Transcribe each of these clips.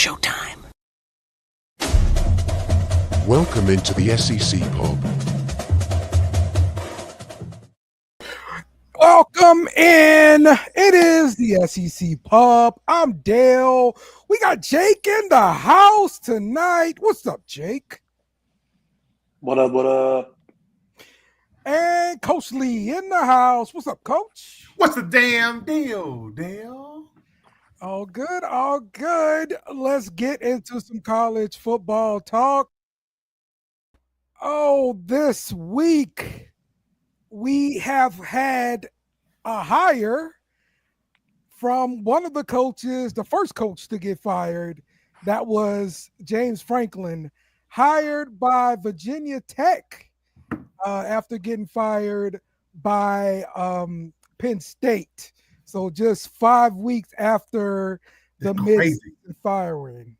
showtime. Welcome into the SEC Pub. Welcome in. It is the SEC Pub. I'm Dale. We got Jake in the house tonight. What's up, Jake? What up, what up? And Coach Lee in the house. What's up, Coach? What's the damn deal, Dale? All good, all good. Let's get into some college football talk. Oh, this week we have had a hire from one of the coaches, the first coach to get fired. That was James Franklin, hired by Virginia Tech after getting fired by Penn State. So just 5 weeks after the mid-season firing.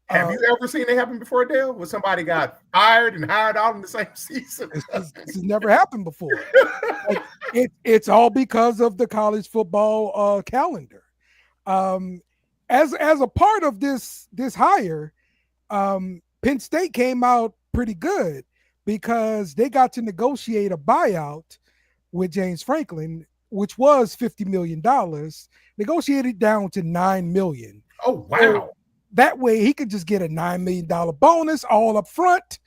Have you ever seen it happen before, Dale? Where somebody got fired and hired out in the same season? This has never happened before. It's all because of the college football calendar. As a part of this hire, Penn State came out pretty good because they got to negotiate a buyout with James Franklin, which was $50 million, negotiated down to $9 million. Oh, wow. So that way he could just get a $9 million bonus all up front.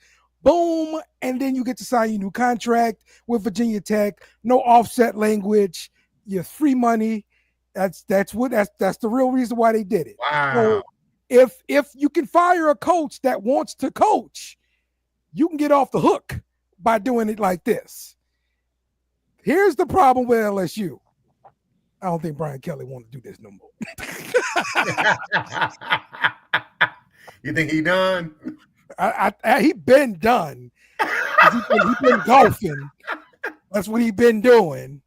Boom. And then you get to sign your new contract with Virginia Tech. No offset language. Your free money. That's the real reason why they did it. Wow. So if you can fire a coach that wants to coach, you can get off the hook by doing it like this. Here's the problem with LSU. I don't think Brian Kelly want to do this no more. You think he done? He been done. He been golfing. That's what he been doing.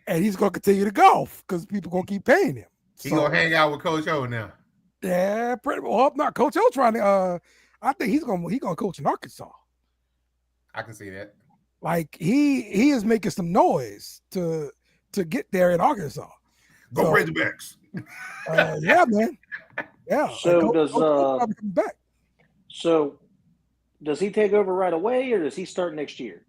And he's going to continue to golf because people going to keep paying him. He going to hang out with Coach O now. Yeah, pretty well. Not Coach O trying to I think he's going to coach in Arkansas. I can see that. Like he is making some noise to get there in Arkansas. Go Razorbacks. Yeah, man. Yeah. So does he take over right away, or does he start next year?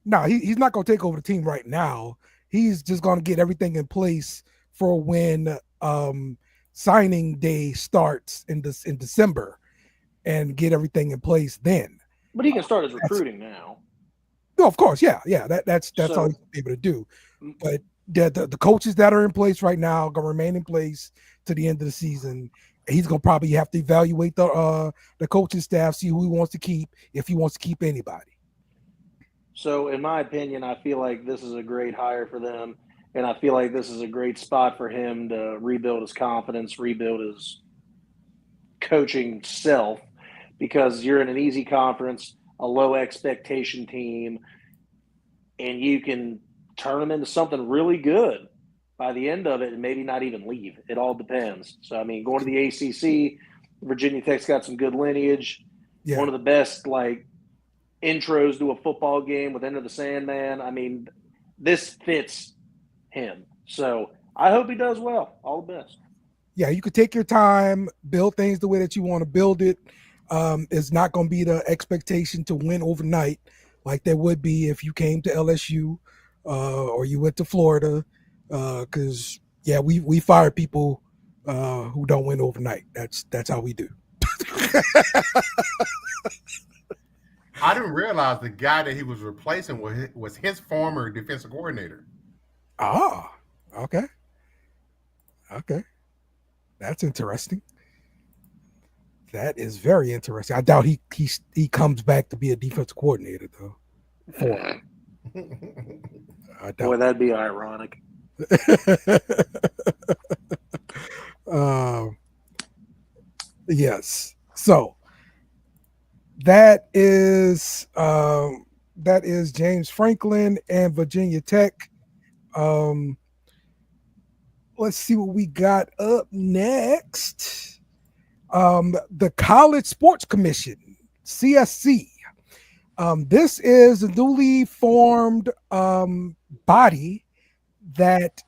No, he's not going to take over the team right now. He's just going to get everything in place for when signing day starts in December, and get everything in place then. But he can start his recruiting now. No, of course, yeah. That's all he's able to do. But the coaches that are in place right now are going to remain in place to the end of the season. He's going to probably have to evaluate the coaching staff, see who he wants to keep, if he wants to keep anybody. So, in my opinion, I feel like this is a great hire for them, and I feel like this is a great spot for him to rebuild his confidence, rebuild his coaching self, because you're in an easy conference, a low expectation team, and you can turn them into something really good by the end of it and maybe not even leave. It all depends. So, I mean, going to the ACC, Virginia Tech's got some good lineage. Yeah. One of the best, intros to a football game with Enter the Sandman. I mean, this fits him. So, I hope he does well. All the best. Yeah, you could take your time, build things the way that you want to build it. It's not going to be the expectation to win overnight like there would be if you came to LSU or you went to Florida. Because we fire people who don't win overnight. That's how we do. I didn't realize the guy that he was replacing was his former defensive coordinator. Ah, okay. That's interesting. That is very interesting. I doubt he comes back to be a defensive coordinator though. Boy, that'd be ironic. Yes. So that is James Franklin and Virginia Tech. Let's see what we got up next. The College Sports Commission, CSC. This is a newly formed body that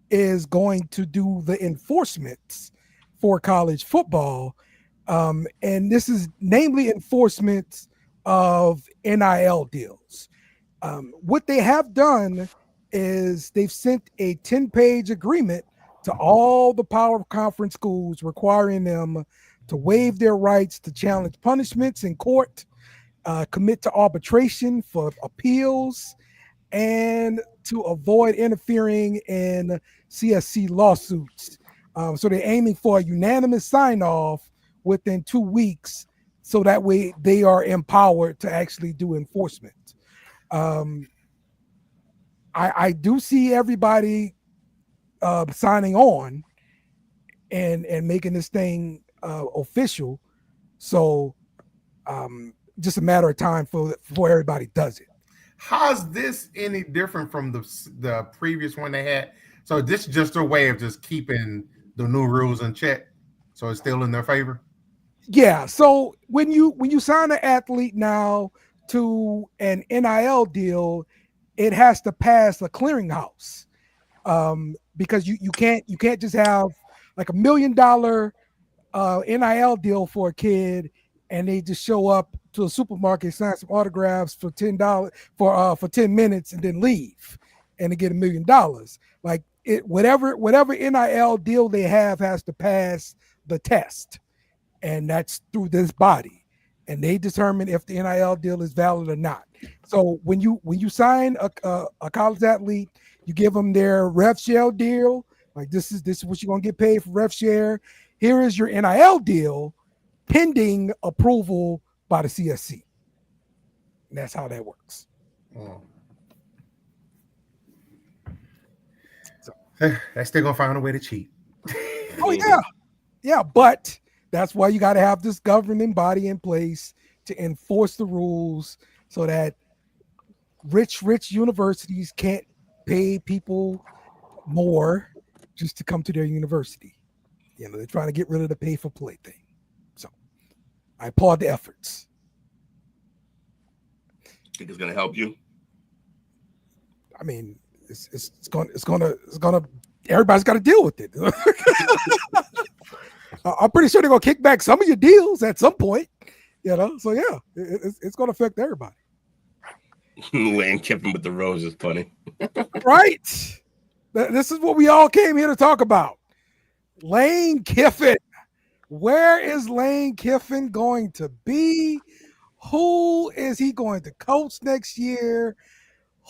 is going to do the enforcement for college football. And this is namely enforcement of NIL deals. What they have done is they've sent a 10-page agreement to all the power conference schools requiring them to waive their rights to challenge punishments in court, commit to arbitration for appeals, and to avoid interfering in CSC lawsuits. So they're aiming for a unanimous sign-off within 2 weeks, so that way they are empowered to actually do enforcement. I do see everybody signing on and making this thing official. So just a matter of time before everybody does it. How's this any different from the previous one they had? So this is just a way of just keeping the new rules in check, so it's still in their favor. Yeah. So when you sign an athlete now to an NIL deal, it has to pass a clearinghouse, because you can't just have like $1 million NIL deal for a kid and they just show up to a supermarket, sign some autographs for $10 for 10 minutes and then leave and they get $1 million. Like whatever NIL deal they have has to pass the test, and that's through this body, and they determine if the NIL deal is valid or not. So when you sign a college athlete, you give them their rev share deal. Like this is what you're gonna get paid for rev share. Here is your NIL deal, pending approval by the CSC. And that's how that works. Oh. So that's still gonna find a way to cheat. Oh yeah, but that's why you got to have this governing body in place to enforce the rules, so that rich universities can't pay people more just to come to their university. You know, they're trying to get rid of the pay for play thing. So I applaud the efforts. Think it's gonna help you? I mean, it's gonna everybody's got to deal with it. I'm pretty sure they're gonna kick back some of your deals at some point, you know. So yeah, it's gonna affect everybody. Lane Kiffin with the rose is funny. Right. This is what we all came here to talk about. Lane Kiffin. Where is Lane Kiffin going to be? Who is he going to coach next year?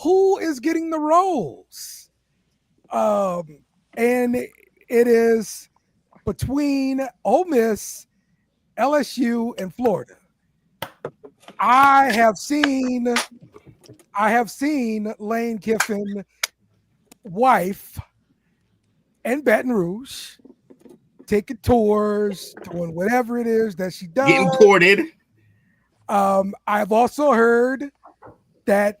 Who is getting the roles? And it is between Ole Miss, LSU, and Florida. I have seen Lane Kiffin wife in Baton Rouge taking tours, doing whatever it is that she does. Getting courted. I've also heard that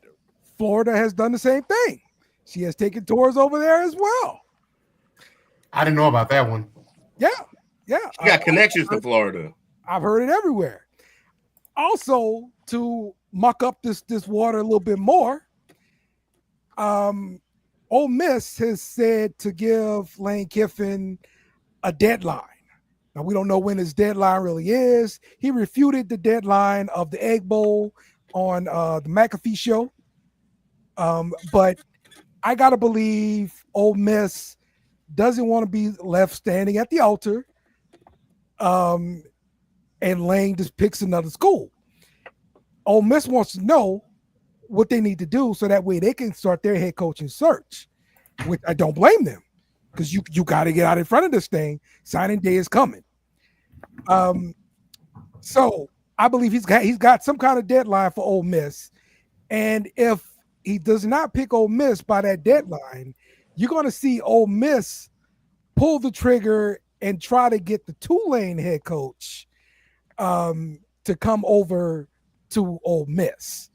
Florida has done the same thing. She has taken tours over there as well. I didn't know about that one. Yeah. She got connections to Florida. I've heard it everywhere. Also, to muck up this water a little bit more, Ole Miss has said to give Lane Kiffin a deadline. Now, we don't know when his deadline really is. He refuted the deadline of the Egg Bowl on the McAfee show. But I got to believe Ole Miss doesn't want to be left standing at the altar, and Lane just picks another school. Ole Miss wants to know what they need to do so that way they can start their head coaching search, which I don't blame them, because you got to get out in front of this thing. Signing day is coming. So I believe he's got some kind of deadline for Ole Miss, and if he does not pick Ole Miss by that deadline, you're going to see Ole Miss pull the trigger and try to get the Tulane head coach to come over to Ole Miss.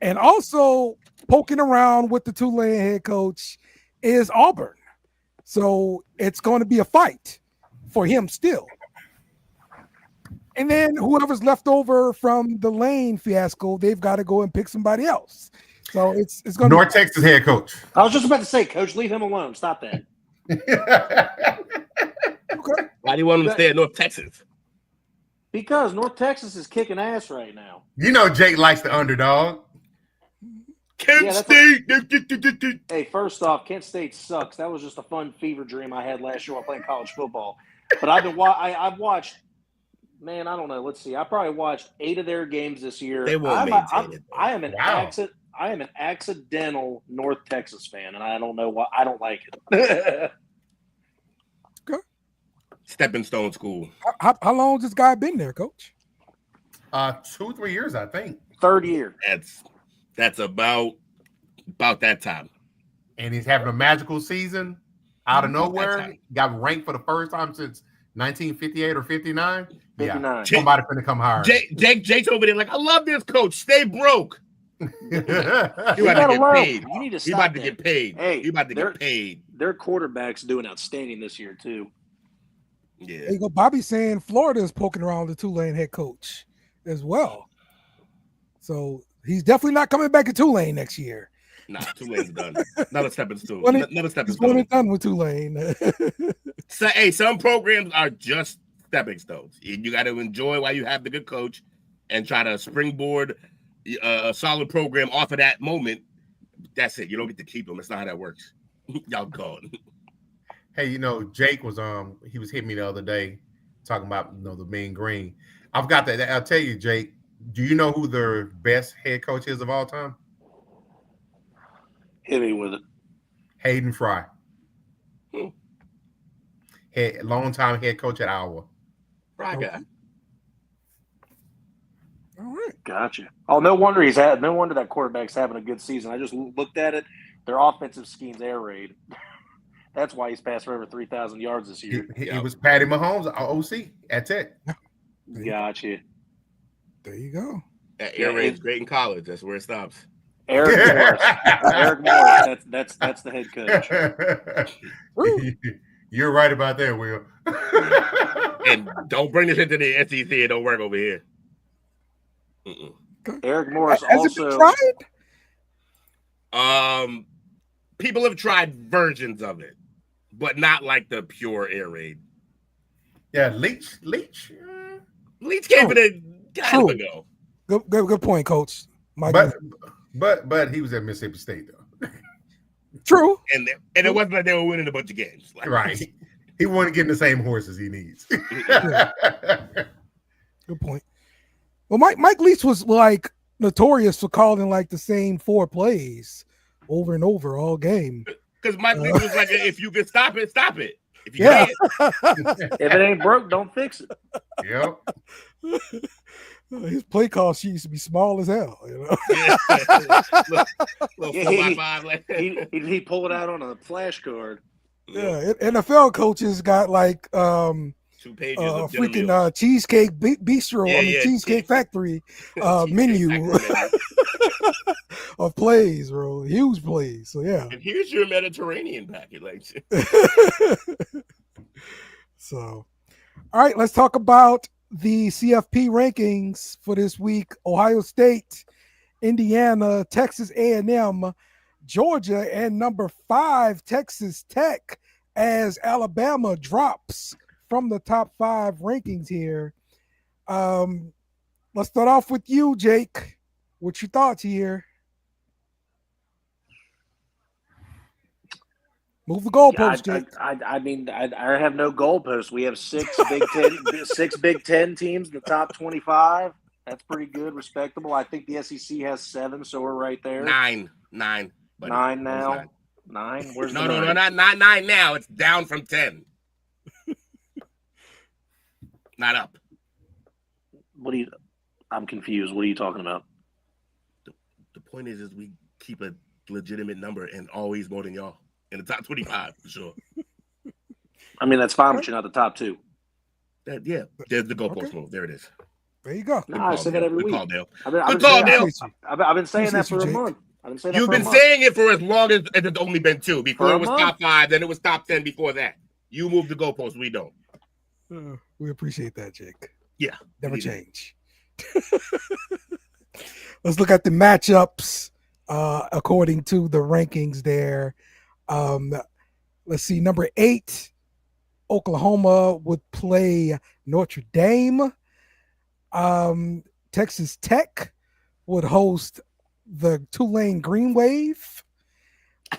And also poking around with the Tulane head coach is Auburn. So it's going to be a fight for him still. And then whoever's left over from the Lane fiasco, they've got to go and pick somebody else. So it's going to North Texas head coach. I was just about to say, Coach, leave him alone. Stop that. Okay. Why do you want him to stay in North Texas? Because North Texas is kicking ass right now. You know Jake likes the underdog. Kent State. Hey, first off, Kent State sucks. That was just a fun fever dream I had last year while playing college football. But I've watched. Man, I don't know. Let's see. I probably watched 8 of their games this year. They won't maintain it. I am an accidental North Texas fan, and I don't know why. I don't like it. Stepping Stone School. How long has this guy been there, Coach? 2-3 years, I think. 3rd year. That's about that time. And he's having a magical season out of nowhere. Got ranked for the first time since 1958 or 59. 59. Yeah, somebody finna come higher. Jake's over there like, I love this coach. Stay broke. You about to get paid. You need to stop. You about to get paid. Hey, you about to get paid. Their quarterback's doing outstanding this year too. Yeah. There you go. Bobby saying Florida is poking around the Tulane head coach as well. So he's definitely not coming back to Tulane next year. Nah, Tulane's done. Another stepping stone. Another stepping When stone. it's done with Tulane. So, hey, some programs are just stepping stones. You got to enjoy while you have the good coach and try to springboard a solid program off of that moment. That's it. You don't get to keep them. That's not how that works. Y'all gone. Hey, Jake was he was hitting me the other day talking about the Mean Green. I've got that. I'll tell you, Jake. Do you know who the best head coach is of all time? Hit me with it. Hayden Fry. Long-time head coach at Iowa. Fry guy. All right. Gotcha. Oh, no wonder that quarterback's having a good season. I just looked at it. Their offensive scheme's air raid. That's why he's passed for over 3,000 yards this year. He was Patty Mahomes, OC. That's it. Gotcha. There you go. Air raid's great in college. That's where it stops. Eric Morris. Eric Morris. That's the head coach. You're right about that, Will. And don't bring this into the SEC. It don't work over here. Eric Morris Has also. it been tried? People have tried versions of it, but not like the pure air raid. Yeah, Leach came in a time ago. Good point, Coach. But he was at Mississippi State though. True. And it wasn't like they were winning a bunch of games. Right. He wasn't getting the same horses he needs. Good point. Well, Mike Leach was like notorious for calling like the same 4 plays over and over all game. Because Mike Leach was like, if you can stop it, stop it. If you can't. If it ain't broke, don't fix it. Yep. His play call sheet used to be small as hell, He pulled it out on a flashcard. Yeah, NFL coaches got like 2 pages of freaking cheesecake bistro, Cheesecake Factory menu of plays, bro. Huge plays. So yeah. And here's your Mediterranean packet, like. So, all right, let's talk about the CFP rankings for this week. Ohio State, Indiana, Texas A&M, Georgia, and number 5, Texas Tech, as Alabama drops from the top 5 rankings here. Let's start off with you, Jake. What's your thoughts here? Move the goalpost, Jake. I mean, I have no goalposts. We have 6 Big Ten teams in the top 25. That's pretty good, respectable. I think the SEC has 7, so we're right there. 9. Buddy. 9 now. 9. Where's no, the 9? not 9 now. It's down from 10. Not up. I'm confused. What are you talking about? The point is we keep a legitimate number and always more than y'all in the top 25 for sure. I mean, that's fine, but you're not the top 2. Yeah, there's the goalpost move. There it is. There you go. No, I say that every week. Call, Dale. I've been saying that for a month. You've been saying it for as long as it's only been 2. Before it was top 5, then it was top 10 before that. You moved the goalpost. We don't. We appreciate that, Jake. Yeah. Never change. Let's look at the matchups according to the rankings there. Let's see. Number 8, Oklahoma would play Notre Dame. Texas Tech would host the Tulane Green Wave.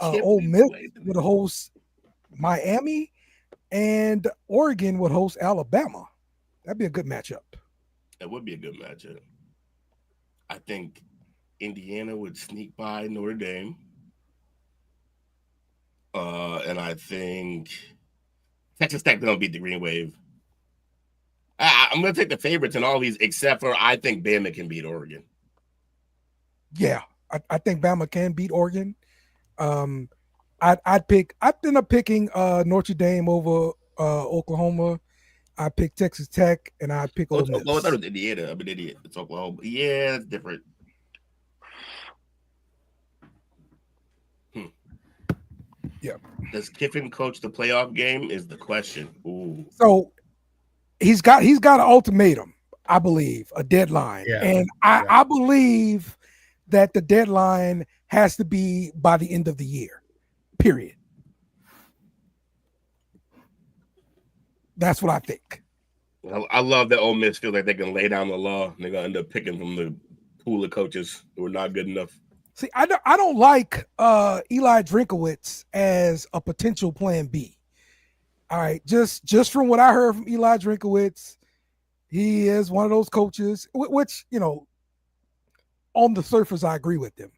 Ole Miss would host Miami, and Oregon would host Alabama. That'd be a good matchup. That would be a good matchup. I think Indiana would sneak by Notre Dame. And I think Texas Tech don't beat the Green Wave. I'm going to take the favorites in all these, except for I think Bama can beat Oregon. Yeah, I think Bama can beat Oregon. I'd end up picking Notre Dame over Oklahoma. I pick Texas Tech, and I pick Ole Miss. I thought it was Indiana. I'm an idiot. It's Oklahoma. Yeah, it's different. Yeah. Does Kiffin coach the playoff game? Is the question. Ooh. So he's got an ultimatum, I believe, a deadline, and I believe that the deadline has to be by the end of the year. Period. That's what I think. I love that Ole Miss feels like they can lay down the law and they're gonna end up picking from the pool of coaches who are not good enough. See, I don't like Eli Drinkowitz as a potential plan B. All right, just from what I heard from Eli Drinkowitz, he is one of those coaches, which, on the surface, I agree with him.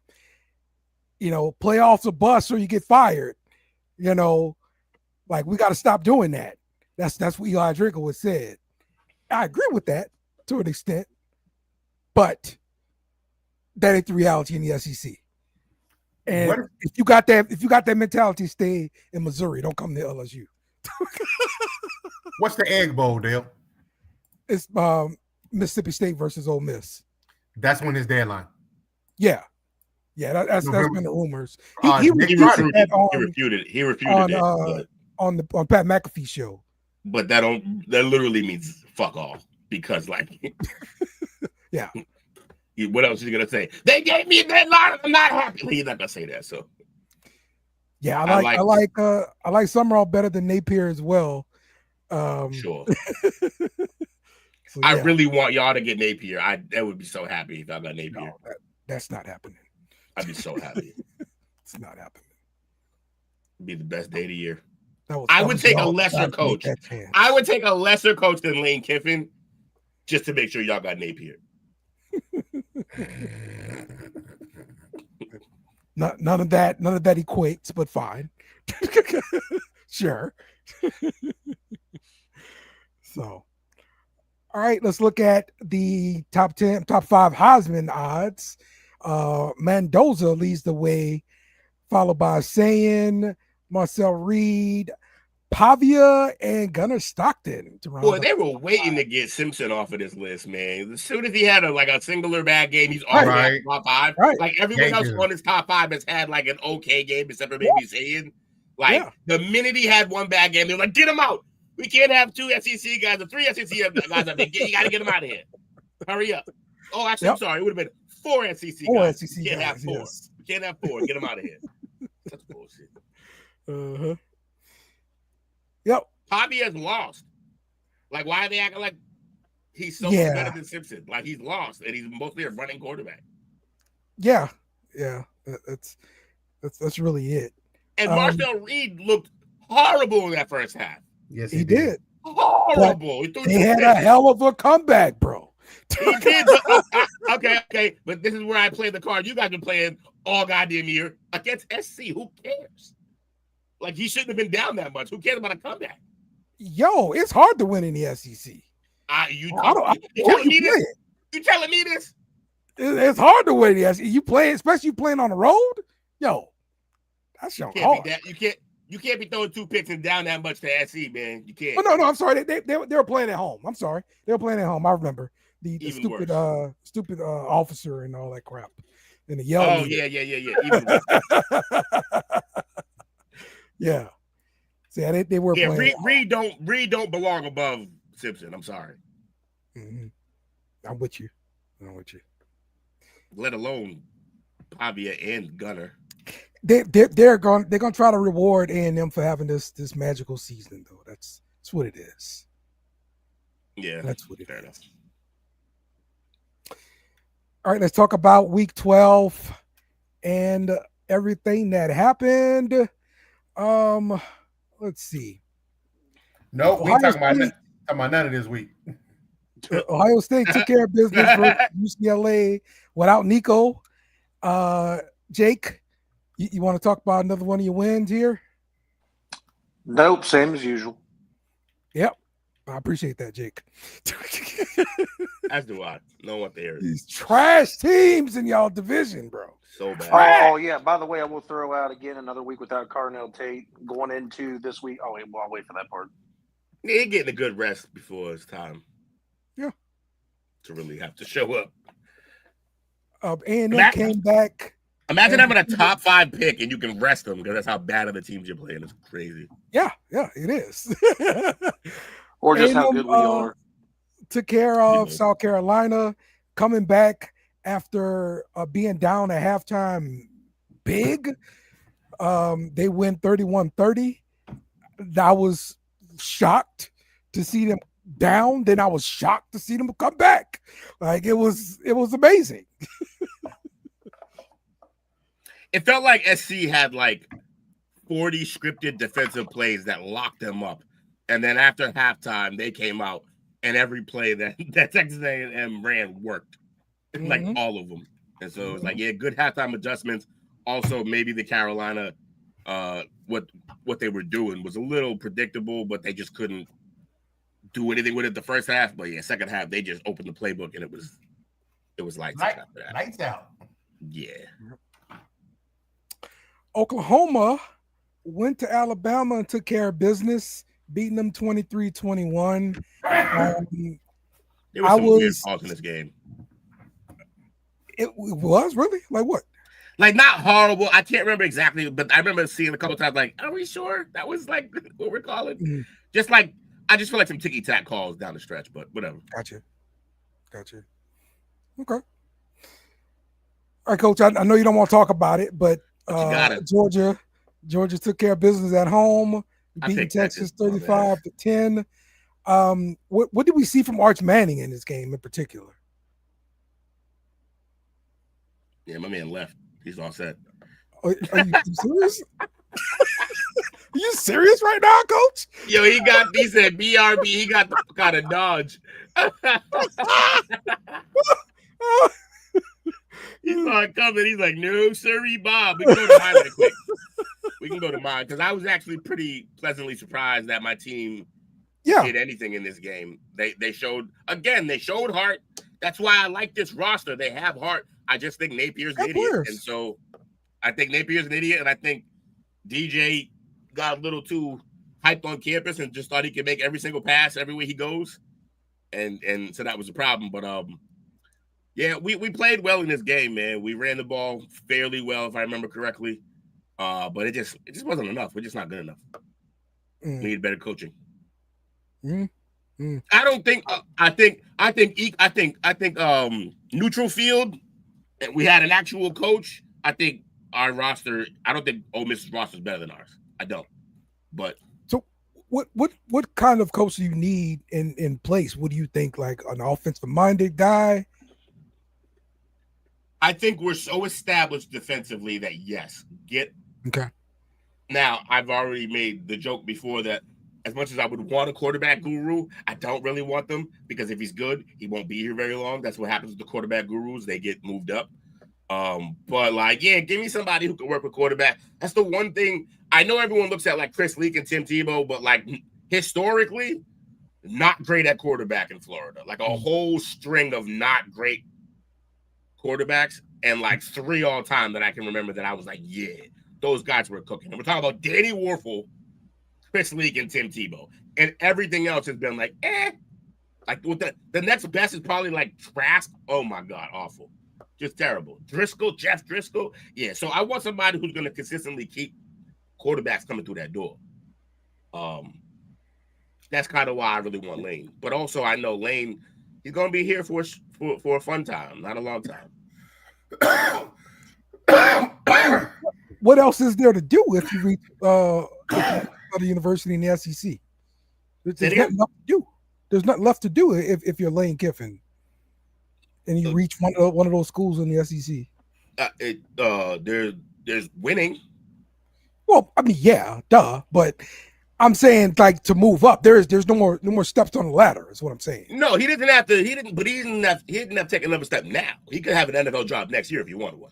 Playoffs or bust or you get fired. Like, we got to stop doing that. That's what Eli Drinkowitz said. I agree with that to an extent, but that ain't the reality in the SEC. And if you got that mentality, stay in Missouri. Don't come to LSU. What's the Egg Bowl, Dale? It's Mississippi State versus Ole Miss. That's when his deadline. Yeah, that's been the rumors. He refuted it on Pat McAfee show. But that literally means fuck off, because yeah. What else is he gonna say? They gave me a deadline. I'm not happy. He's not gonna say that. So yeah, I like Summerall better than Napier as well. Sure. So, I really want y'all to get Napier. I would be so happy if y'all got Napier. No, that's not happening. I'd be so happy. It's not happening. It'd be the best day of the year. I would take a lesser coach. I would take a lesser coach than Lane Kiffin just to make sure y'all got Napier. None of that equates, but fine. Sure. So, all right, let's look at the top 5 Heisman odds. Mendoza leads the way, followed by Sayin, Marcel Reed, Pavia, and Gunnar Stockton. Boy, they were waiting to get Simpson off of this list, man. As soon as he had a singular bad game, he's already top 5. Right. Like everyone else on his top 5 has had like an okay game, except for maybe Sayin. The minute he had one bad game, they were like, get him out. We can't have 2 SEC guys or 3 SEC guys. You got to get him out of here. Hurry up. Oh, actually, I'm sorry. It would have been 4 SEC guys. SEC we can't guys, have 4. yes. We can't have 4. Get him out of here. That's bullshit. Uh-huh. Yep. Pavia's lost. Like, why are they acting like he's so much better than Simpson? Like, he's lost, and he's mostly a running quarterback. Yeah. That's really it. And Marcel Reed looked horrible in that first half. Yes, he did. Horrible. He had a hell of a comeback, bro. He did. Okay. But this is where I play the card. You guys been playing all goddamn year against SC. Who cares? Like, he shouldn't have been down that much. Who cares about a comeback? Yo, it's hard to win in the SEC. You telling me this? You telling me this? It's hard to win in the SEC. You play, especially you playing on the road. Yo, that's your hard. You can't be throwing 2 picks and down that much to SC, man. You can't. Oh, no, I'm sorry. They were playing at home. I'm sorry. They were playing at home. I remember the stupid officer and all that crap. And the yelling. Oh, yeah. Even worse. Yeah. See, they were playing. Reed don't belong above Simpson. I'm sorry. Mm-hmm. I'm with you. Let alone Pavia and Gunnar. They're going to try to reward A&M for having this magical season, though. That's That's what it is. Yeah, That's what it fair is. enough. All right, let's talk about week 12 and everything that happened. Let's see. Nope, we ain't talking about none of this week. Ohio State took care of business versus UCLA without Nico. Jake, you want to talk about another one of your wins here? Nope, same as usual. Yep. I appreciate that, Jake. As do I. No one there. These trash teams in y'all division, bro. So bad. Oh, yeah. By the way, I will throw out again another week without Carnell Tate going into this week. Oh, wait, well, I'll wait for that part. He getting a good rest before it's time. Yeah. To really have to show up. And then came back. Imagine having a top 5 pick and you can rest them because that's how bad of the teams you're playing. It's crazy. Yeah, it is. Or just how good we are. Took care of South Carolina, coming back after being down at halftime big. They win 31-30. I was shocked to see them down. Then I was shocked to see them come back. Like it was amazing. It felt like SC had like 40 scripted defensive plays that locked them up. And then after halftime, they came out and every play that Texas A&M ran worked. Like all of them. And so it was like, yeah, good halftime adjustments. Also, maybe the Carolina, what they were doing was a little predictable, but they just couldn't do anything with it the first half. But yeah, second half, they just opened the playbook and it was lights out after that. Lights out. Yeah. Oklahoma went to Alabama and took care of business, beating them 23-21. There was some weird calls in this game. It was really? Like what? Like not horrible. I can't remember exactly, but I remember seeing a couple times like, are we sure that was like what we're calling? Mm-hmm. Just like, I just feel like some ticky-tack calls down the stretch, but whatever. Gotcha. Okay. All right, Coach, I know you don't want to talk about it, but Georgia took care of business at home, beating Texas 35-10. What did we see from Arch Manning in this game in particular? Yeah, my man left. He's all set. Are you serious? Are you serious right now, Coach? Yo, he said BRB. He got the fuck out of Dodge. He saw it coming. He's like, no, sorry, Bob. We can go to mine real quick. We can go to mine because I was actually pretty pleasantly surprised that my team did anything in this game. They showed heart. That's why I like this roster. They have heart. I just think Napier's an idiot. And so I think Napier's an idiot. And I think DJ got a little too hyped on campus and just thought he could make every single pass everywhere he goes. And so that was a problem. But yeah, we played well in this game, man. We ran the ball fairly well, if I remember correctly. But it just wasn't enough. We're just not good enough. We need better coaching. I don't think. I think neutral field. And we had an actual coach. I think our roster. I don't think Ole Miss's roster is better than ours. I don't. But so, what kind of coach do you need in place? What do you think? Like an offensive minded guy? I think we're so established defensively that yes, okay. Now I've already made the joke before that. As much as I would want a quarterback guru, I don't really want them because if he's good, he won't be here very long. That's what happens with the quarterback gurus. They get moved up. But like, yeah, give me somebody who can work with quarterback. That's the one thing. I know everyone looks at like Chris Leak and Tim Tebow, but like historically, not great at quarterback in Florida. Like a whole string of not great quarterbacks and like 3 all time that I can remember that I was like, yeah, those guys were cooking. And we're talking about Danny Warfel, Chris Leak, and Tim Tebow. And everything else has been like, Like with the next best is probably like Trask. Oh my God, awful. Just terrible. Jeff Driscoll. Yeah, so I want somebody who's going to consistently keep quarterbacks coming through that door. That's kind of why I really want Lane. But also I know Lane, he's going to be here for a fun time, not a long time. What else is there to do if you reach the university in the SEC? There's nothing left to do. There's nothing left to do if you're Lane Kiffin and you reach one of those schools in the SEC. There's winning. Well, I mean, yeah, duh, but I'm saying like to move up. There's no more steps on the ladder. Is what I'm saying. No, he didn't have to. He didn't have to take another step now. He could have an NFL job next year if he wanted one.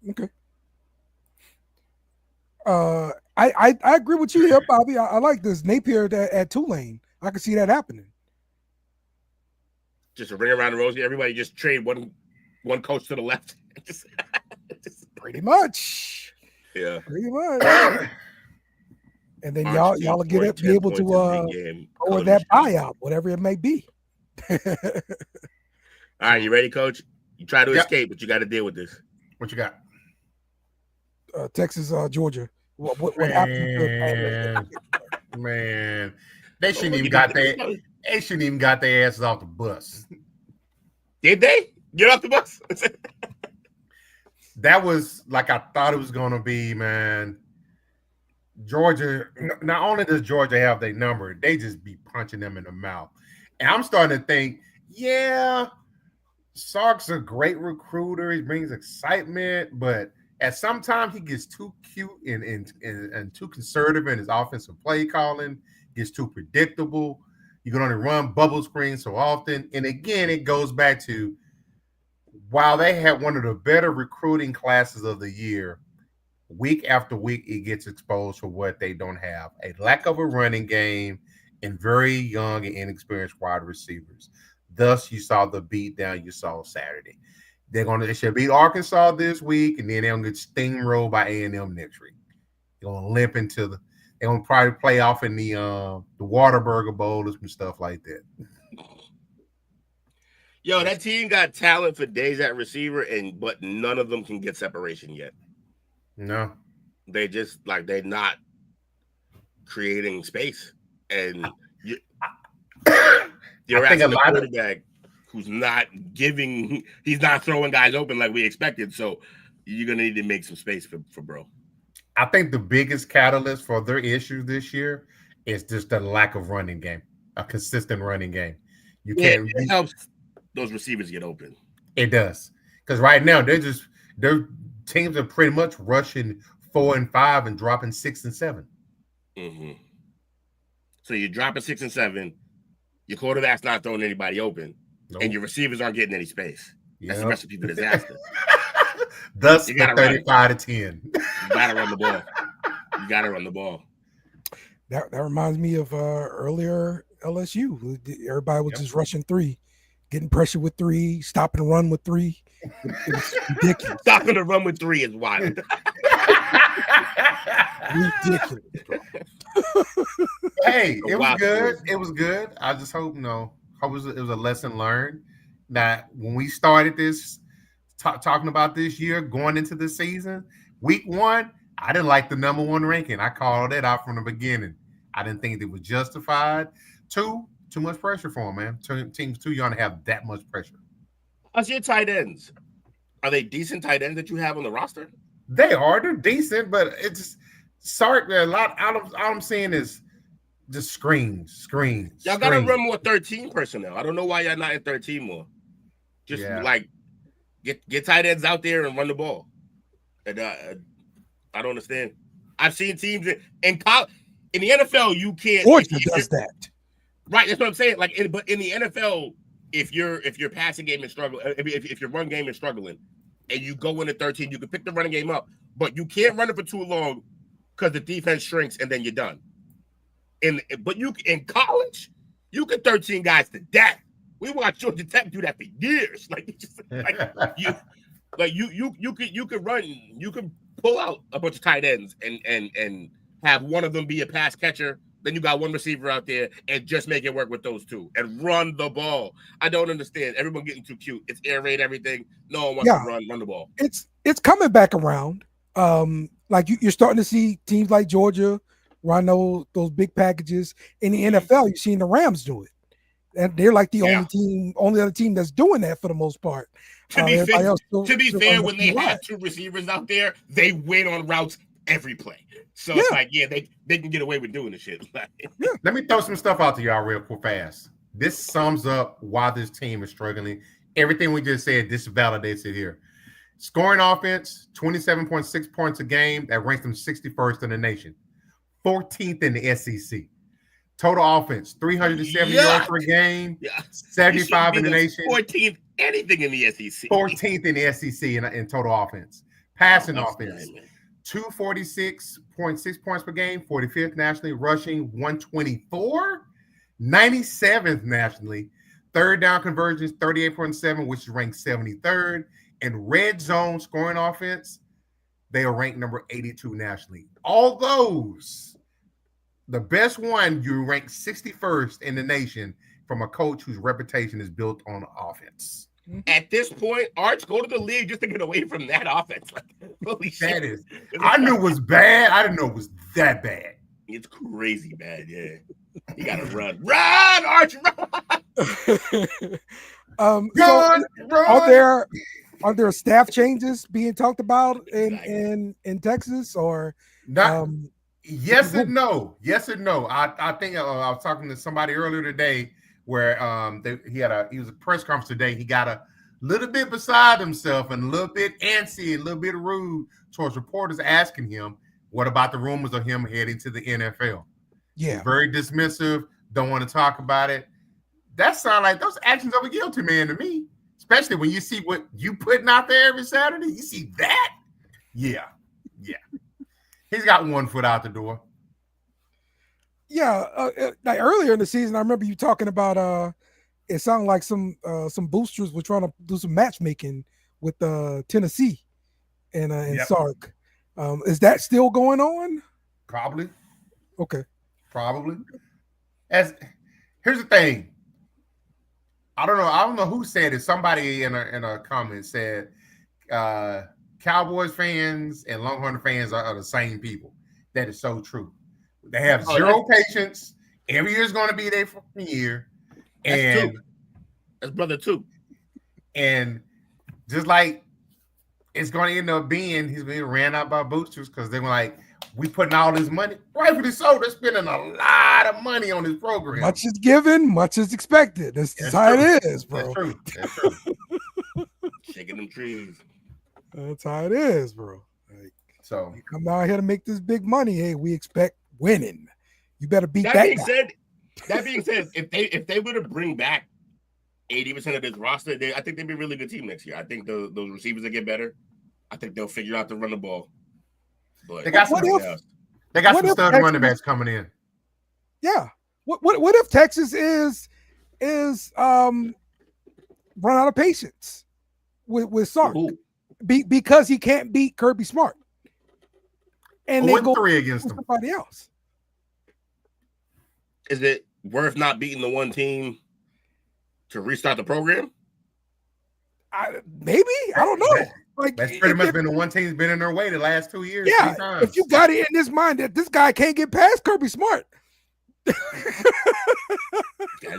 Okay. I agree with you here, Bobby. I like this Napier at Tulane. I can see that happening. Just a ring around the rosy. Everybody just trade one coach to the left. just pretty much. Yeah. Pretty much. And then y'all will be able to go with that buyout, whatever it may be. All right, you ready, Coach? You try to escape, but you got to deal with this. What you got? Texas, Georgia. What happened? Man, they shouldn't even got that. They shouldn't even got their asses off the bus. Did they get off the bus? That was like I thought it was going to be, man. Georgia, not only does Georgia have their number, they just be punching them in the mouth. And I'm starting to think, yeah, Sark's a great recruiter. He brings excitement, but at some time he gets too cute and too conservative in his offensive play calling, gets too predictable. You can only run bubble screens so often. And again, it goes back to while they had one of the better recruiting classes of the year, week after week, it gets exposed for what they don't have. A lack of a running game and very young and inexperienced wide receivers. Thus, you saw the beat down you saw Saturday. They should beat Arkansas this week, and then they're gonna get steamrolled by A&M next week. They're gonna limp into they're gonna probably play off in the Whataburger Bowl and some stuff like that. Yo, that team got talent for days at receiver, but none of them can get separation yet. No, they just they're not creating space, and you're asking a quarterback who's not he's not throwing guys open like we expected. So you're gonna need to make some space for bro. I think the biggest catalyst for their issues this year is just the lack of running game, a consistent running game. It helps those receivers get open. It does, because right now their teams are pretty much rushing 4 and 5 and dropping 6 and 7. Mm-hmm. So you're dropping 6 and 7. Your quarterback's not throwing anybody open, and your receivers aren't getting any space. That's a recipe for disaster. Thus, the 35 to 10. You gotta run the ball. You gotta run the ball. That reminds me of earlier LSU. Everybody was just rushing 3, getting pressure with 3, stop and run with 3. It was ridiculous. Stopping to run with 3 is wild. Ridiculous. Hey, it was good. It was good. I just hope it was a lesson learned that when we started this talking about this year going into the season, week 1, I didn't like the number 1 ranking. I called it out from the beginning. I didn't think it was justified. 2, too much pressure for them, man. Teams too young to have that much pressure. How's your tight ends? Are they decent tight ends that you have on the roster? They're decent, but it's just Sark. A lot. All I'm seeing is just screens. Y'all gotta run more 13 personnel. I don't know why y'all not in 13 more. Just get tight ends out there and run the ball. And I don't understand. I've seen teams in the NFL. You can't. Georgia does that. Right. That's what I'm saying. But in the NFL. If your passing game is struggling, if your run game is struggling, and you go into 13, you can pick the running game up, but you can't run it for too long because the defense shrinks and then you're done. But you in college, you can 13 guys to death. We watched Georgia Tech do that for years. You could run, you can pull out a bunch of tight ends and have one of them be a pass catcher. Then you got one receiver out there and just make it work with those 2 and run the ball. I don't understand. Everyone getting too cute. It's air raid everything. No one wants to run the ball. It's coming back around. You're starting to see teams like Georgia run those big packages. In the NFL, you've seen the Rams do it. And they're like the only other team that's doing that for the most part. To be fair, when they have 2 receivers out there, they win on routes every play. So it's like, they can get away with doing the shit. Let me throw some stuff out to y'all real quick fast. This sums up why this team is struggling. Everything we just said, this validates it here. Scoring offense, 27.6 points a game. That ranks them 61st in the nation. 14th in the SEC. Total offense, 370 yards per game. 75 in the nation. 14th anything in the SEC. 14th in the SEC in total offense. Passing offense, 246.6 points per game. 45th nationally. Rushing, 124. 97th nationally. Third down conversions, 38.7, which is ranked 73rd. And red zone scoring offense, they are ranked number 82 nationally. All those, the best one, you rank 61st in the nation from a coach whose reputation is built on offense. At this point, Arch, go to the league just to get away from that offense. Like, holy shit. That is, I knew it was bad. I didn't know it was that bad. It's crazy bad, yeah. You gotta run. Run, Arch, run! Run! Are there staff changes being talked about in Texas or not? Yes and no. Yes and no. I think I was talking to somebody earlier today where he was a press conference today. He got a little bit beside himself and a little bit antsy, a little bit rude towards reporters asking him, what about the rumors of him heading to the NFL? Yeah. He's very dismissive, don't want to talk about it. That sounds like those actions of a guilty man to me. Especially when you see what you putting out there every Saturday. You see that? Yeah. He's got one foot out the door. Yeah. Like earlier in the season, I remember you talking about it sounded like some boosters were trying to do some matchmaking with Tennessee and Sark. Is that still going on? Probably. Okay. Probably. Here's the thing. I don't know who said it. Somebody in a comment said Cowboys fans and Longhorn fans are the same people. That is so true. They have zero patience. Every year is going to be their year. And that's brother too. And just like it's going to end up being, he's being ran out by boosters because they were like, we putting all this money. Rightfully so. They're spending a lot of money on this program. Much is given, much is expected. That's how it is, bro. That's true. Shaking them trees. That's how it is, bro. Like, so you come down here to make this big money. Hey, we expect winning. You better beat that. That being said, if they were to bring back 80% of this roster, I think they'd be a really good team next year. I think those receivers will get better. I think they'll figure out to run the ball. But they got some stud running backs coming in. Yeah. What if Texas is run out of patience with Sark because he can't beat Kirby Smart, and they go 3 against somebody else? Is it worth not beating the one team to restart the program? Maybe. I don't know. Like, that's pretty much been the one team's been in their way the last 2 years. Yeah, if you got it in his mind that this guy can't get past Kirby Smart. Gotta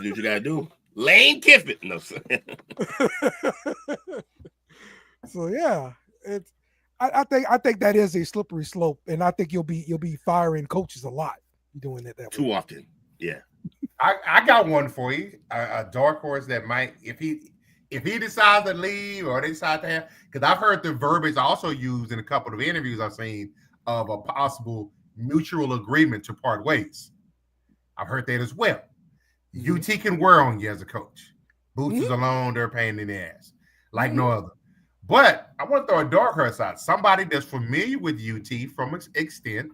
do what you gotta do. Lane Kiffin. No, so yeah, I think that is a slippery slope, and I think you'll be firing coaches a lot doing it that way. Too often. Yeah. I got one for you. A dark horse that might, if he decides to leave or they decide to have, because I've heard the verbiage also used in a couple of interviews I've seen of a possible mutual agreement to part ways. I've heard that as well. UT can wear on you as a coach. Boosters alone, they're a pain in the ass, like no other. But I want to throw a dark horse out. Somebody that's familiar with UT from extent.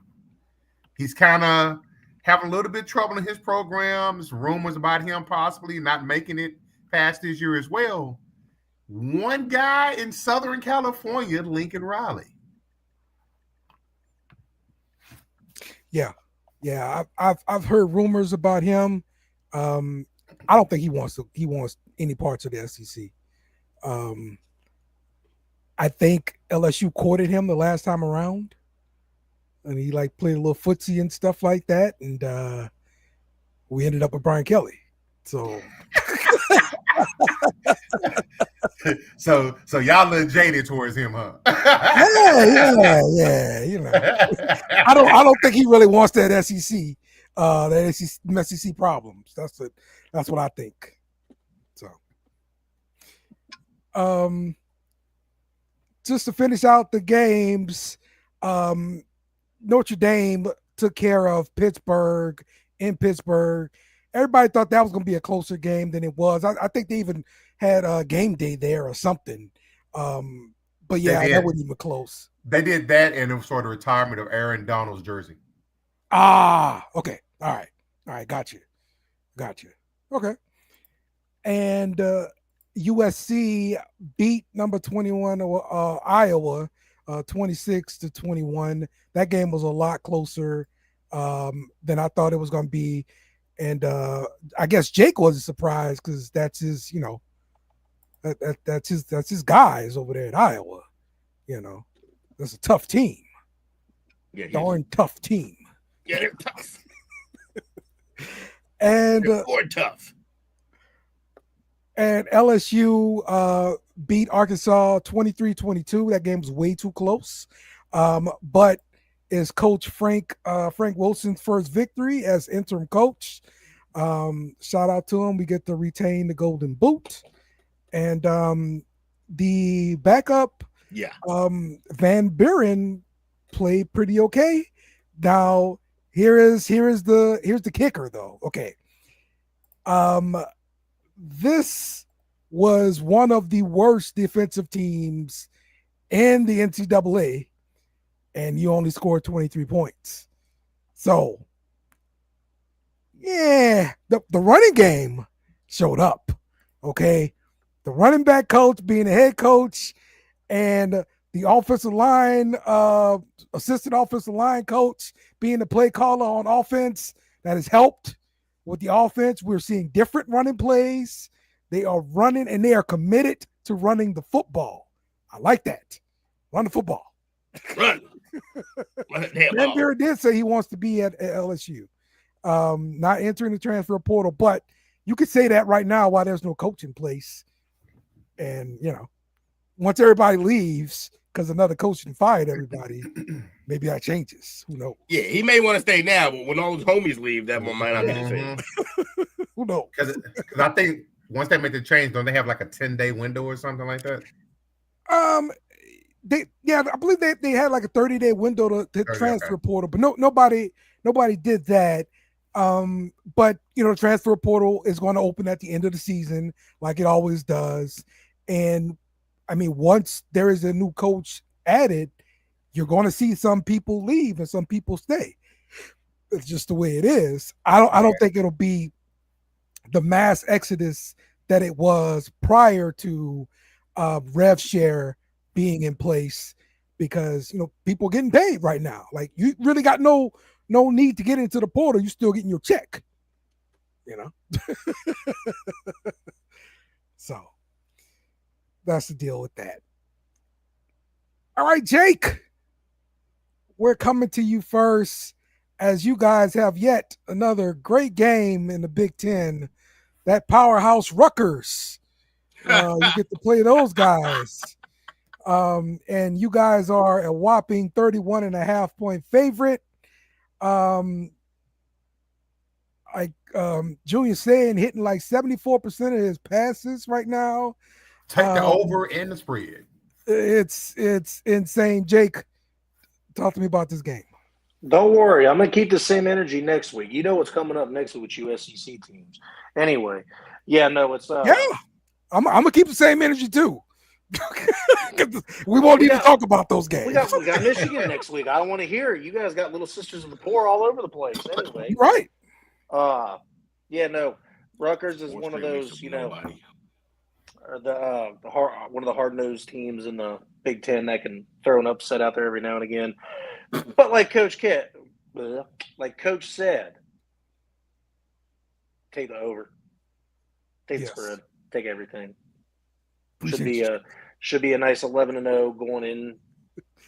He's kind of having a little bit of trouble in his programs. Rumors about him possibly not making it past this year as well. One guy in Southern California, Lincoln Riley. Yeah. I've heard rumors about him. I don't think he wants any parts of the SEC. I think LSU courted him the last time around, and he played a little footsie and stuff like that, and we ended up with Brian Kelly. So So y'all look jaded towards him, huh? Yeah. You know, I don't think he really wants that SEC, SEC problems. That's what I think. So, just to finish out the games, Notre Dame took care of Pittsburgh in Pittsburgh. Everybody thought that was going to be a closer game than it was. I think they even had a game day there or something. But yeah, that wasn't even close. They did that, and it was for the retirement of Aaron Donald's jersey. Okay. All right. Got you. Okay. And USC beat number 21 Iowa 26-21. That game was a lot closer than I thought it was going to be. And I guess Jake wasn't surprised because that's his, you know, that's his guys over there at Iowa. You know, that's a tough team. Yeah, darn tough team. Yeah, they're tough. And they're more tough. And LSU beat Arkansas 23-22. That game was way too close. But is Coach Frank Wilson's first victory as interim coach. Shout out to him. We get to retain the Golden Boot. And the backup, Van Buren, played pretty okay. Now, here's the kicker though. Okay. This was one of the worst defensive teams in the NCAA, and you only scored 23 points. So, yeah, the running game showed up, okay? The running back coach being the head coach and the offensive line, assistant offensive line coach being the play caller on offense, that has helped with the offense. We're seeing different running plays. They are running, and they are committed to running the football. I like that. Run the football. Run. Van Buren did say he wants to be at LSU. Not entering the transfer portal, but you could say that right now while there's no coach in place. And, you know, once everybody leaves because another coach fired everybody, maybe that changes. Who knows? Yeah, he may want to stay now, but when all his homies leave, that one might not be the same. Who knows? Because I think once they make the change, don't they have like a 10-day window or something like that? I believe they had like a 30-day window to transfer portal, but nobody did that. But you know, the transfer portal is going to open at the end of the season, like it always does. And I mean, once there is a new coach added, you're going to see some people leave and some people stay. It's just the way it is. I don't think it'll be the mass exodus that it was prior to rev share being in place, because you know people getting paid right now. Like, you really got no need to get into the portal. You're still getting your check, you know. So that's the deal with that. All right, Jake, we're coming to you first, as you guys have yet another great game in the Big Ten. That powerhouse Rutgers. You get to play those guys. And you guys are a whopping 31.5 point favorite. Julian saying hitting like 74% of his passes right now. Take the over and the spread. It's insane. Jake, talk to me about this game. Don't worry, I'm gonna keep the same energy next week. You know what's coming up next week with you SEC teams. Anyway, I'm gonna keep the same energy too. We won't need to talk about those games. We got Michigan next week. I don't want to hear it. You guys got little sisters of the poor all over the place. Anyway, right? Rutgers is one of those, you know, one of the hard-nosed teams in the Big Ten that can throw an upset out there every now and again. But like Coach said, take the over, take the spread, take everything. Should be a nice 11-0 going in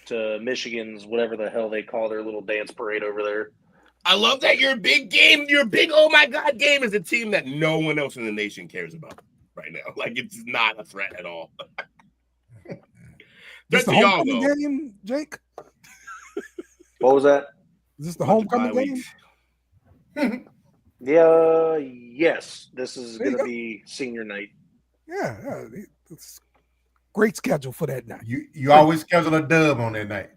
to Michigan's whatever the hell they call their little dance parade over there. I love that your big game, your big oh my god game is a team that no one else in the nation cares about. right now. Like, it's not a threat at all. This the homecoming game, Jake? What was that? Is this the homecoming game? Yeah, yes. This is going to be senior night. Yeah, it's great schedule for that night. You always schedule a dub on that night.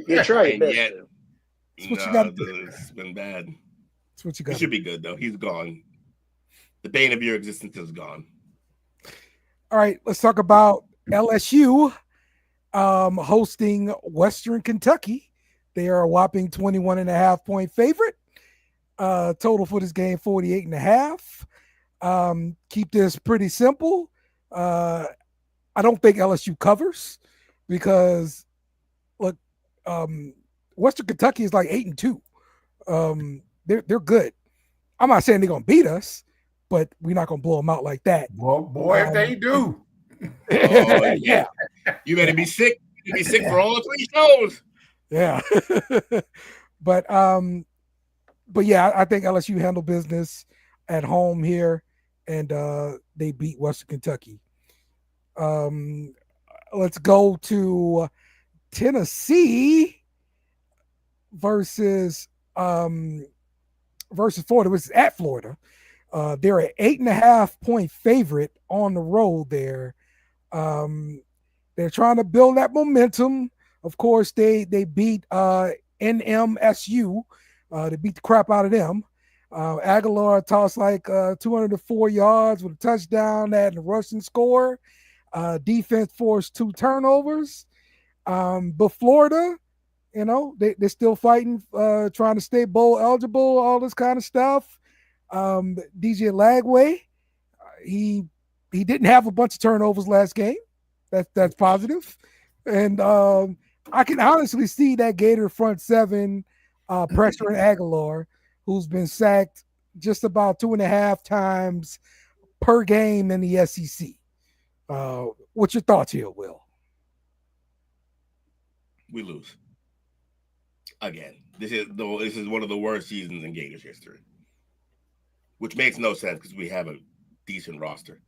You try your best. That's what you got to do. It's been bad. That's what you got. He should be good though. He's gone. The bane of your existence is gone. All right, let's talk about LSU hosting Western Kentucky. They are a whopping 21.5-point favorite. Total for this game, 48.5. Keep this pretty simple. I don't think LSU covers because look, Western Kentucky is like 8-2. They're good. I'm not saying they're gonna beat us, but we're not gonna blow them out like that. Well, boy, if they do. Yeah. You better be sick. You better be sick for all 3 shows. Yeah. But yeah, I think LSU handle business at home here, and they beat Western Kentucky. Let's go to Tennessee versus Florida, which is at Florida. They're an 8.5-point favorite on the road there. They're trying to build that momentum. Of course, they beat NMSU. They beat the crap out of them. Aguilar tossed like 204 yards with a touchdown, and a rushing score. Defense forced 2 turnovers. But Florida, they're still fighting, trying to stay bowl eligible, all this kind of stuff. DJ Lagway, he didn't have a bunch of turnovers last game. That's positive. And I can honestly see that Gator front seven pressuring Aguilar, who's been sacked just about 2.5 times per game in the SEC. What's your thoughts here, Will? We lose. Again, this is one of the worst seasons in Gators history, which makes no sense because we have a decent roster.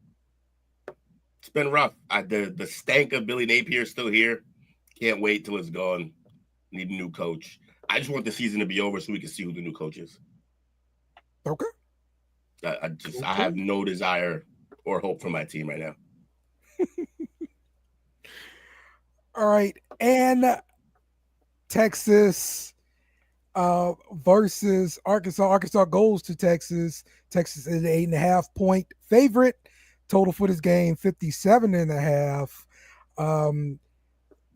It's been rough. The stank of Billy Napier is still here. Can't wait till it's gone. Need a new coach. I just want the season to be over so we can see who the new coach is. Okay. I have no desire or hope for my team right now. All right. And Texas versus Arkansas. Arkansas goes to Texas. Texas is an 8.5-point favorite. Total for this game, 57.5.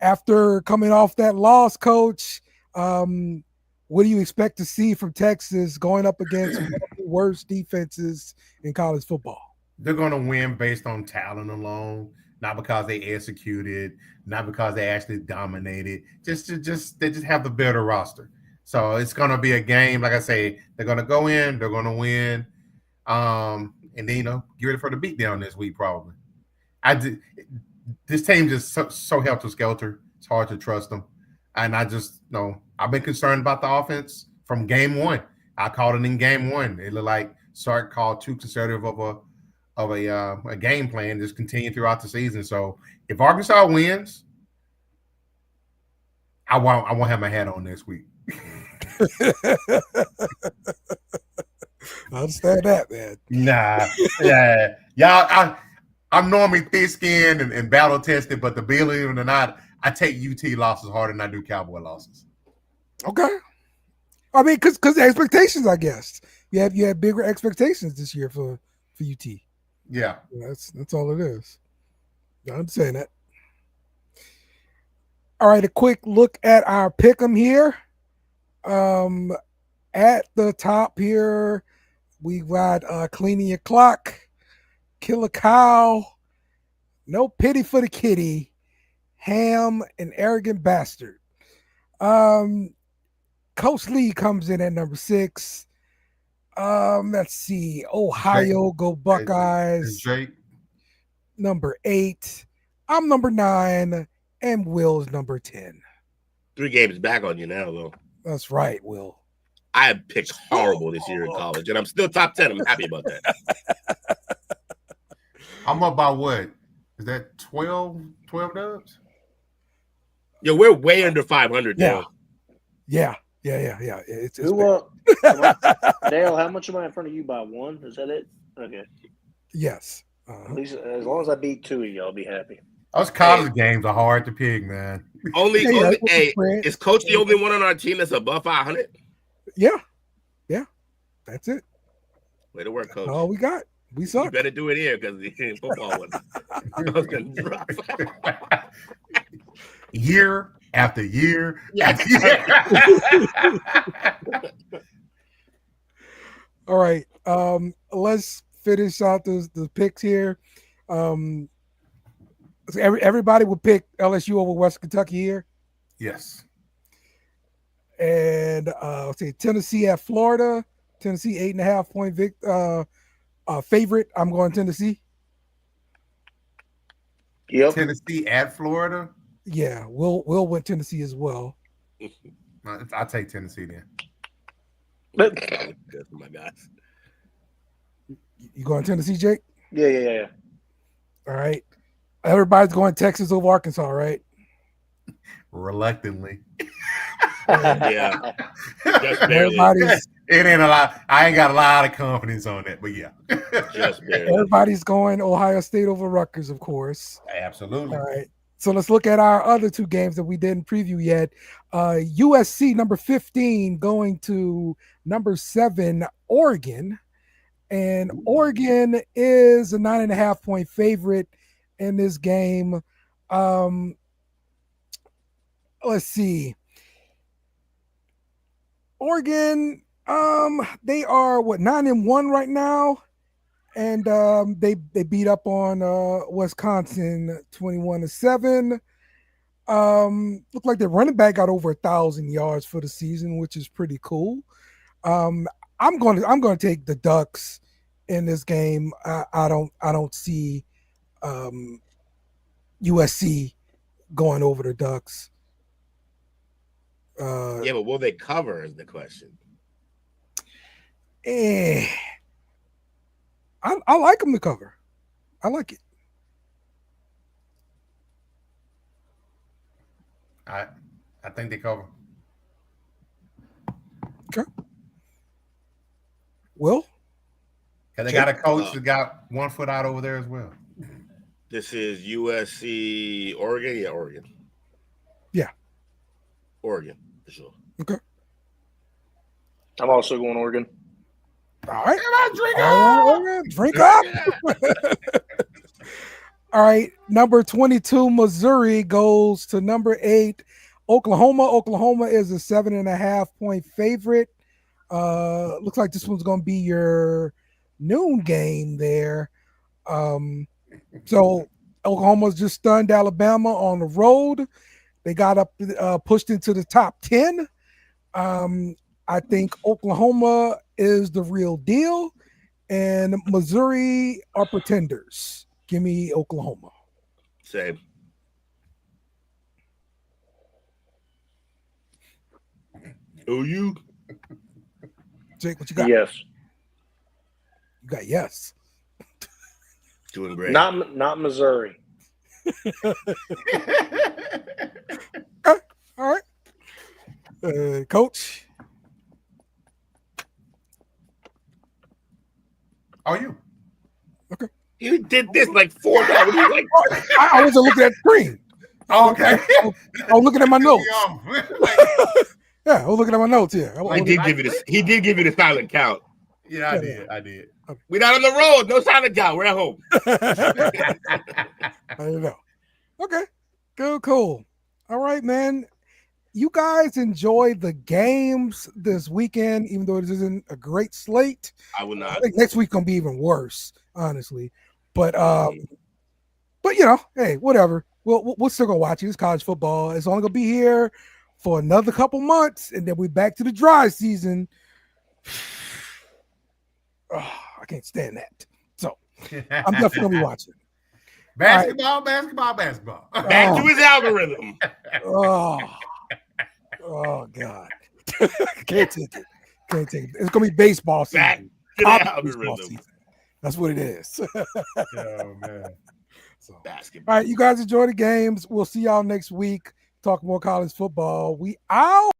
After coming off that loss, Coach, what do you expect to see from Texas going up against one of the worst defenses in college football? They're going to win based on talent alone, not because they executed, not because they actually dominated. They just have the better roster. So it's going to be a game. Like I say, they're going to go in, they're going to win, and then get ready for the beatdown this week probably. This team just so helter-skelter. It's hard to trust them. And I've been concerned about the offense from game one. I called it in game one. It looked like Sark called too conservative of a game plan, just continue throughout the season. So if Arkansas wins, I won't have my hat on this week. I understand that, man. Nah, yeah, y'all. I'm normally thick-skinned and battle-tested, but believe it or not, I take UT losses harder than I do Cowboy losses. Okay. I mean, because the expectations, I guess. You have bigger expectations this year for UT. Yeah. That's all it is. I'm saying that. All right, a quick look at our pick'em here. At the top here, we got Cleaning Your Clock, Kill a Cow, No Pity for the Kitty, Ham, and Arrogant Bastard. Coach Lee comes in at number 6. Let's see. Ohio, Jake. go Buckeyes. Jake. Number 8. I'm number 9, and Will's number 10. 3 games back on you now, though. That's right, Will. I have picked horrible this year in college, and I'm still top 10. I'm happy about that. I'm up by what? Is that 12 dubs? Yo, we're way under 500 Yeah. now. Yeah. It's Who Dale, how much am I in front of you by? 1? Is that it? Okay. yes. At least as long as I beat 2 of you, I'll be happy. Those college games are hard to pick, man. Is Coach the only one on our team that's above 500? Yeah. That's it. Way to work, Coach. All we got. We suck. You better do it here because the football was going to drop. Year after year after year. All right. Let's finish out the picks here. Everybody would pick LSU over West Kentucky here. Yes. And let's see, Tennessee at Florida. Tennessee 8.5 point favorite. I'm going Tennessee. Yep. Tennessee at Florida. Yeah, Will went Tennessee as well. I'll take Tennessee then. Oh my gosh. You going Tennessee, Jake? Yeah. All right. Everybody's going Texas over Arkansas, right? Reluctantly. Yeah. Just barely. It ain't a lot. I ain't got a lot of confidence on that, but yeah. Just barely. Everybody's going Ohio State over Rutgers, of course. Absolutely. All right. So let's look at our other two games that we didn't preview yet. USC number 15 going to number 7, Oregon. And Oregon is a 9.5 point favorite in this game. Let's see. Oregon, they are 9-1 right now, and they beat up on Wisconsin 21-7. Look like their running back got over 1,000 yards for the season, which is pretty cool. I'm going to take the Ducks in this game. I don't see USC going over the Ducks. Yeah, but will they cover is the question. I like them to cover. I like it. I think they cover. Okay. Will? And they got a coach that got 1 foot out over there as well. This is USC, Oregon. Yeah, Oregon. Yeah. Oregon, for sure. Okay. I'm also going Oregon. All right. Drink up. All right. Number 22, Missouri goes to number 8, Oklahoma. Oklahoma is a 7.5 point favorite. Looks like this one's going to be your noon game there. So Oklahoma's just stunned Alabama on the road. They got up, pushed into the top 10. I think Oklahoma is the real deal, and Missouri are pretenders. Give me Oklahoma. Same. OU. Jake, what you got? Yes. You got yes. Doing great. Not Missouri. All right. Coach? Oh, you? Okay. You did this like 4 times. Like, I wasn't looking at the screen. Oh, okay. I was looking at my notes. Yeah, I was looking at my notes here. he did give you the silent count. Yeah, I did. We're not on the road. No silent count. We're at home. I don't know. Okay. Cool. All right, man. You guys enjoy the games this weekend, even though it isn't a great slate. I will not. I think next week gonna be even worse, honestly. But you know, hey, whatever. We'll still gonna watch it. It's college football. It's only gonna be here for another couple months, and then we're back to the dry season. Oh, I can't stand that. So I'm definitely gonna be watching. Basketball. Back to his algorithm. Oh God. Can't take it. It's gonna be baseball season. Back to the algorithm. That's what it is. Oh man. So, Basketball. all right, you guys enjoy the games. We'll see y'all next week. Talk more college football. We out.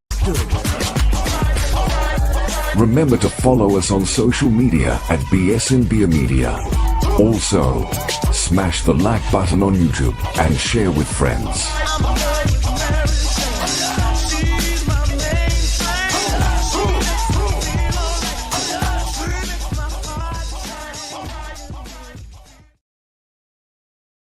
Remember to follow us on social media at BS and Beer Media. Also, smash the like button on YouTube and share with friends.